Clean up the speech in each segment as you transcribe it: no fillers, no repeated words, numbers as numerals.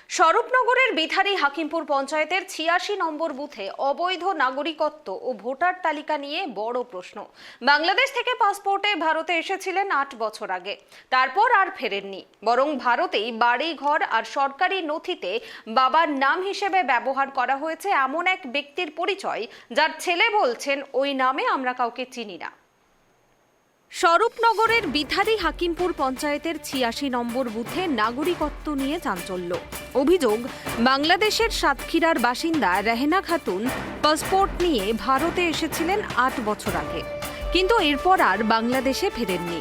স্বরূপনগরের বিথারী হাকিমপুর পঞ্চায়েতের ৮৬ নম্বর বুথে অবৈধ নাগরিকত্ব ও ভোটার তালিকা নিয়ে বড় প্রশ্ন। বাংলাদেশ থেকে পাসপোর্টে ভারতে এসেছিলেন ৮ বছর আগে, তারপর আর ফেরেননি, বরং ভারতেই বাড়ি ঘর আর সরকারি নথিতে বাবার নাম হিসেবে ব্যবহার করা হয়েছে এমন এক ব্যক্তির পরিচয়, যার ছেলে বলছেন ওই নামে আমরা কাউকে চিনি না। স্বরূপনগরের বিথারী হাকিমপুর পঞ্চায়েতের ৮৬ নম্বর বুথে নাগরিকত্ব নিয়ে চাঞ্চল্য। অভিযোগ, বাংলাদেশের সাতক্ষীরার বাসিন্দা রেহেনা খাতুন পাসপোর্ট নিয়ে ভারতে এসেছিলেন ৮ বছর আগে, কিন্তু এরপর আর বাংলাদেশে ফেরেননি,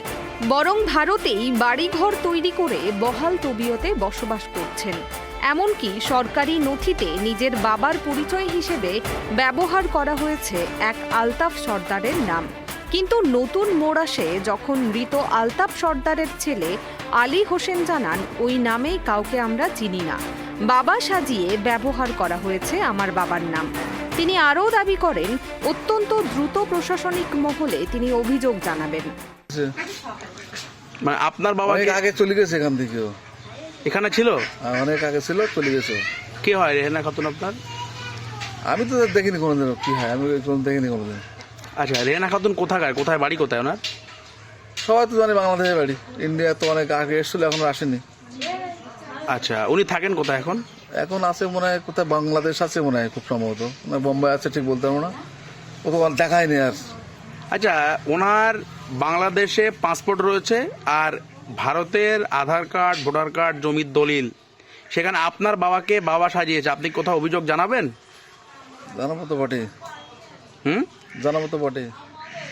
বরং ভারতেই বাড়িঘর তৈরি করে বহাল তবিয়তে বসবাস করছেন। এমনকি সরকারি নথিতে নিজের বাবার পরিচয় হিসেবে ব্যবহার করা হয়েছে এক আলতাফ সর্দারের নাম। কিন্তু নতুন মোড় আসে যখন মৃত আলতাফ সর্দারের ছেলে আলী হোসেন জানান ওই নামেই কাউকে আমরা চিনি না, বাবা সাজিয়ে ব্যবহার করা হয়েছে আমার বাবার নাম। তিনি আরও দাবি করেন অত্যন্ত দ্রুত প্রশাসনিক মহলে তিনি অভিযোগ জানাবেন। মানে আপনার বাবা আগে চলে গেছে এখান থেকে, এখানে ছিল অনেক আগে ছিল, চলে গেছে। কে হয় রেহেনা খাতুন আপনার? আমি তো দেখিনি কোনোদিন কি হয়, আমি দেখিনি কোনোদিন। আচ্ছা, রেহেনা খাতুন কোথায় বাড়ি কোথায় ওনার? সবাই তো জানি বাংলাদেশের বাড়ি, ইন্ডিয়া তো অনেক আগে এসেছিল, এখনো আসেনি। আচ্ছা, উনি থাকেন কোথায় এখন? এখন আছে মনে হয় কোথায়, বাংলাদেশ আছে মনে হয় খুব সম্ভবত, না বোম্বাই আছে, ঠিক বলতে পারবো না, ও তো দেখায়নি আর। আচ্ছা, ওনার বাংলাদেশে পাসপোর্ট রয়েছে আর ভারতের আধার কার্ড, ভোটার কার্ড, জমির দলিল, সেখানে আপনার বাবাকে বাবা সাজিয়েছে, আপনি কোথাও অভিযোগ জানাবেন? জানাবো তো বটে। জানাবো তো বটে।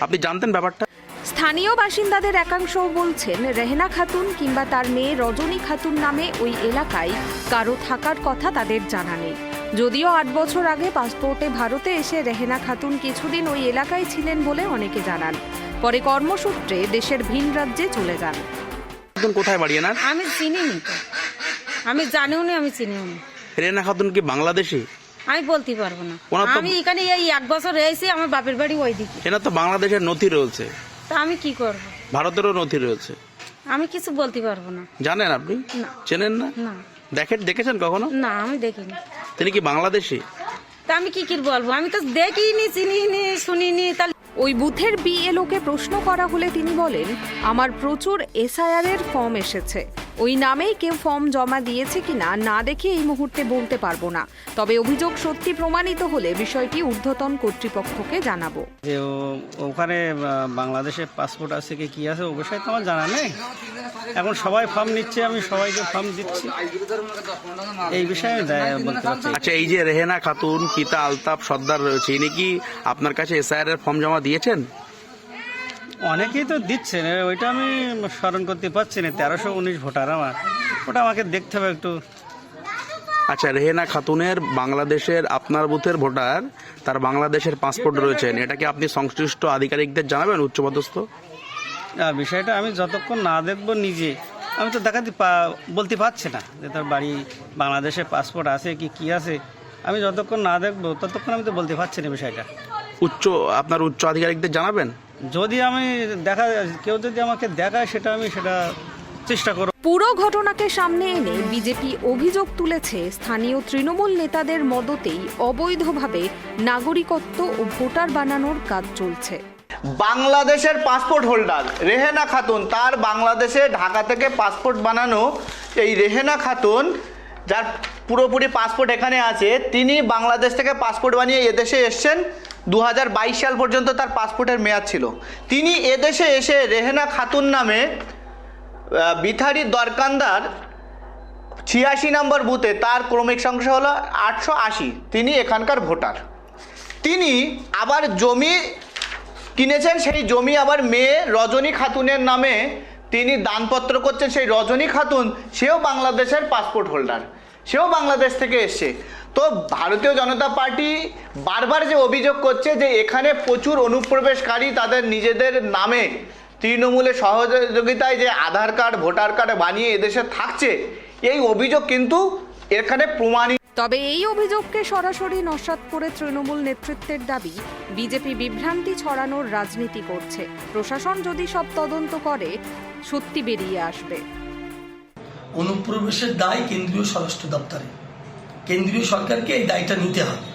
আপনি জানতেন ব্যাপারটা? স্থানীয় বাসিন্দাদের একাংশ বলছেন রেহেনা খাতুন কিংবা তার মেয়ে রজনী খাতুন নামে ওই এলাকায় কারো থাকার কথা তাদের জানা নেই। যদিও ৮ বছর আগে পাসপোর্টে ভারতে এসে রেহেনা খাতুন কিছুদিন ওই এলাকায় ছিলেন বলে অনেকে জানান, পরে কর্মসূত্রে দেশের ভিন রাজ্যে চলে যান। কোথায় বাড়ি না? আমি চিনিনি তো, আমি জানিও না, আমি চিনিও না। রেহেনা খাতুন কি বাংলাদেশি? আমি বলতে পারবো না, আমি এখানে এই 1 বছর রয়েছি, আমার বাপের বাড়ি ওইদিকে। এনার তো বাংলাদেশের নথি রয়েছে, তা আমি কি করব? ভারতেরও নথি রয়েছে, আমি কিছু বলতে পারবো না। জানেন আপনি? না। চেনেন না? না। দেখেছেন কখনো? না, আমি দেখিনি। তিনি কি বাংলাদেশি? তা আমি কি বলবো, আমি তো দেখিনি, চিনিনি, শুনিনি। তাহলে ওই বুথের বিএলওকে প্রশ্ন করা হলে তিনি বলেন, আমার প্রচুর এসআইআর এর ফর্ম এসেছে, ওই নামেই কেউ ফর্ম জমা দিয়েছে কিনা না দেখে এই মুহূর্তে বলতে পারবো না, তবে অভিযোগ সত্যি প্রমাণিত হলে বিষয়টি ঊর্ধ্বতন কর্তৃপক্ষকে জানাবো। যে ওখানে বাংলাদেশে পাসপোর্ট আছে কি আছে ও বিষয়ে তো আমার জানা নেই। এখন সবাই ফর্ম নিচ্ছে, আমি সবাইকে ফর্ম দিচ্ছি, এই বিষয়ে আমি বলতে পারছি। আচ্ছা, এই যে রেহেনা খাতুন পিতা আলতাফ সর্দার রয়েছে, ইনি কি আপনার কাছে এসআইআর এর ফর্ম জমা দিয়েছেন? অনেকেই তো দিচ্ছেন, ওইটা আমি স্মরণ করতে পারছি না। 1319 ভোটার আমার, ওটা আমাকে দেখতে হবে একটু। আচ্ছা, রেহেনা খাতুনের বাংলাদেশের আপনার বুথের ভোটার, তার বাংলাদেশের পাসপোর্ট রয়েছেন, এটা কি আপনি সংশ্লিষ্ট আধিকারিকদের জানাবেন, উচ্চপদস্থ? বিষয়টা আমি যতক্ষণ না দেখবো নিজে, আমি তো বলতে পারছি না যে তার বাড়ি বাংলাদেশে পাসপোর্ট আছে কি আছে। আমি যতক্ষণ না দেখবো ততক্ষণ আমি তো বলতে পারছি না বিষয়টা। আপনার উচ্চ আধিকারিকদের জানাবেন? যদি আমি কেউ যদি আমাকে দেখায় সেটা চেষ্টা করব। পুরো ঘটনাকে সামনে এনে বিজেপি অভিযোগ তুলেছে স্থানীয় তৃণমূল নেতাদের মদতেই অবৈধভাবে নাগরিকত্ব ও ভোটার বানানোর কাজ চলছে। বাংলাদেশের পাসপোর্ট হোল্ডার রেহেনা খাতুন, তার বাংলাদেশে ঢাকা থেকে পাসপোর্ট বানানো এই রেহেনা খাতুন, যার পুরোপুরি পাসপোর্ট এখানে আছে, তিনি বাংলাদেশ থেকে পাসপোর্ট বানিয়ে এদেশে এসছেন। 2022 সাল পর্যন্ত তার পাসপোর্টের মেয়াদ ছিল। তিনি এদেশে এসে রেহেনা খাতুন নামে বিথারী দরকান্দার ৮৬ নম্বর বুথে, তার ক্রমিক সংখ্যা হলো 880, তিনি এখানকার ভোটার। তিনি আবার জমি কিনেছেন, সেই জমি আবার মেয়ে রজনী খাতুনের নামে তিনি দানপত্র করছেন। সেই রজনী খাতুন, সেও বাংলাদেশের পাসপোর্ট হোল্ডার, সেও বাংলাদেশ থেকে এসছে। তো ভারতীয় জনতা পার্টি বারবার যে অভিযোগ করছে যে এখানে প্রচুর অনুপ্রবেশকারী তাদের নিজেদের নামে তৃণমূলের সহযোগিতায় যে আধার কার্ড, ভোটার কার্ড বানিয়ে এদেশে থাকছে, এই অভিযোগ কিন্তু এখানে প্রমাণিত। তবে এই অভিযোগকে সরাসরি নস্যাৎ করে তৃণমূল নেতৃত্বের দাবি, বিজেপি বিভ্রান্তি ছড়ানোর রাজনীতি করছে। প্রশাসন যদি সব তদন্ত করে, সত্যি বেরিয়ে আসবে। অনুপ্রবেশের দায় কেন্দ্রীয় স্বরাষ্ট্র দপ্তরে। কেন্দ্রীয় সরকারকে এই দায়টা নিতে হবে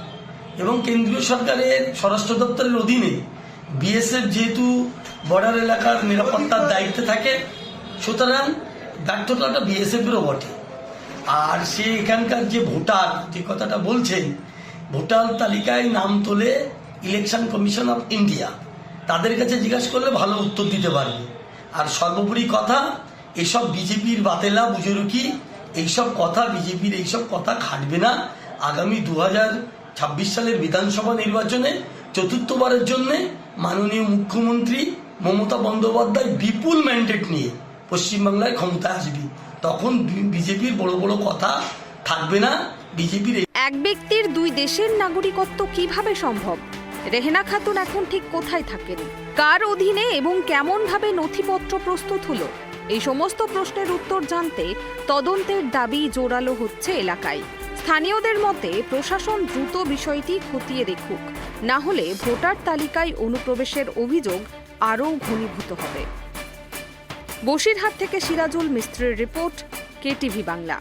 এবং কেন্দ্রীয় সরকারের স্বরাষ্ট্র দপ্তরের অধীনে বিএসএফ যেহেতু বর্ডার এলাকার নিরাপত্তার দায়িত্বে থাকে, সুতরাং ব্যর্থতাটা বিএসএফেরও বটে। আর সে এখানকার যে ভোটার, যে কথাটা বলছেন, ভোটার তালিকায় নাম তোলে ইলেকশন কমিশন অফ ইন্ডিয়া, তাদের কাছে জিজ্ঞাসা করলে ভালো উত্তর দিতে পারবে। আর সর্বোপরি কথা, এসব বিজেপির বাতেলা বুজুর্গি, এইসব কথা, বিজেপির এইসব কথা খাটবে না। আগামী 2026 সালের বিধানসভা নির্বাচনে চতুর্থবারের জন্য মাননীয় মুখ্যমন্ত্রী মমতা বন্দ্যোপাধ্যায় বিপুল ম্যান্ডেট নিয়ে পশ্চিমবাংলায় ক্ষমতায় আসবে। তখন বিজেপির বড় বড় কথা থাকবে না। বিজেপির এক ব্যক্তির দুই দেশের নাগরিকত্ব কিভাবে সম্ভব? রেহেনা খাতুন এখন ঠিক কোথায় থাকেন, কার অধীনে এবং কেমন ভাবে নথিপত্র প্রস্তুত হলো? এই সমস্ত প্রশ্নের উত্তর জানতে তদন্তের দাবি জোরালো হচ্ছে এলাকায়। স্থানীয়দের মতে প্রশাসন দ্রুত বিষয়টি খতিয়ে দেখুক, না হলে ভোটার তালিকায় অনুপ্রবেশের অভিযোগ আরও ঘনীভূত হবে। বসিরহাট থেকে সিরাজুল মিস্ত্রির রিপোর্ট, কেটিভি বাংলা।